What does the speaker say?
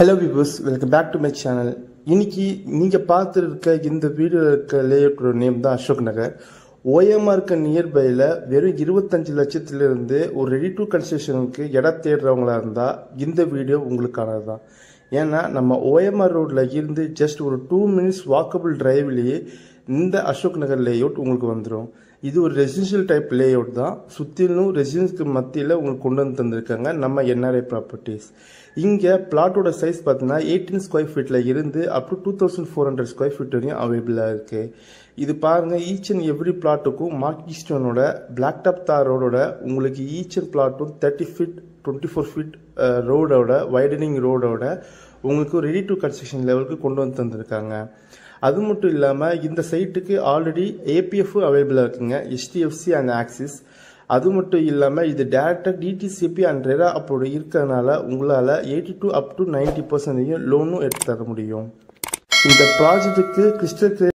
Hello viewers, welcome back to my channel. இன்னைக்கு நீங்க பார்த்துருக்க இந்த வீடியோல இருக்க லேஅவுட்டோட நேம் தான் அசோக் நகர். OMR நியர்பைல வெறும் 25 லட்சத்திலிருந்து ஒரு ரெடி டு கன்ஸ்ட்ரக்ஷனுக்கு இடம் தேடுறவங்களா இருந்தா இந்த வீடியோ உங்களுக்கானது தான். ஏன்னா நம்ம OMR ரோட்ல இருந்து ஜஸ்ட் ஒரு 2 minutes வாக்கபிள் டிரைவ்லயே இந்த அசோக் நகர் லேஅவுட் உங்களுக்கு வந்துடும். இது ஒரு ரெசிடென்ஷியல் டைப் லேஅவுட் தான். சுத்திலும் ரெசிடென்ஸ்க்கு மத்தியில் உங்களுக்கு கொண்டு வந்து தந்திருக்காங்க நம்ம NRI ப்ராப்பர்ட்டிஸ். இங்கே பிளாட்டோட சைஸ் பார்த்தீங்கன்னா 18 ஸ்கொயர் ஃபீட்ல இருந்து அப் டு 2400 ஸ்கொயர் ஃபீட் வரையும் அவைலபிளாக இருக்கு. இது பாருங்க, ஈச் அண்ட் எவ்ரி பிளாட்டுக்கும் மார்க்கி ஸ்டோனோட பிளாக் டாப் தார் ரோடோட உங்களுக்கு ஈச் அண்ட் பிளாட்டும் 30 ஃபீட் 24 ஃபீட் ரோடோட வைடனிங் ரோடோட உங்களுக்கு ரெடி டு கன்ஸ்ட்ரக்ஷன் லெவலுக்கு கொண்டு வந்து தந்திருக்காங்க. அது மட்டும் இல்லாமல் இந்த சைட்டுக்கு ஆல்ரெடி APF அவைலபிளாக இருக்குங்க, HDFC அண்ட் ஆக்சிஸ். அது மட்டும் இல்லாமல் இது டேரக்டாக DTCP அண்ட் ரெரா அப்போது இருக்கிறதுனால உங்களால் 82 up to 90% லோனும் எடுத்து தர முடியும். இந்த ப்ராஜெக்ட்டுக்கு கிறிஸ்டல்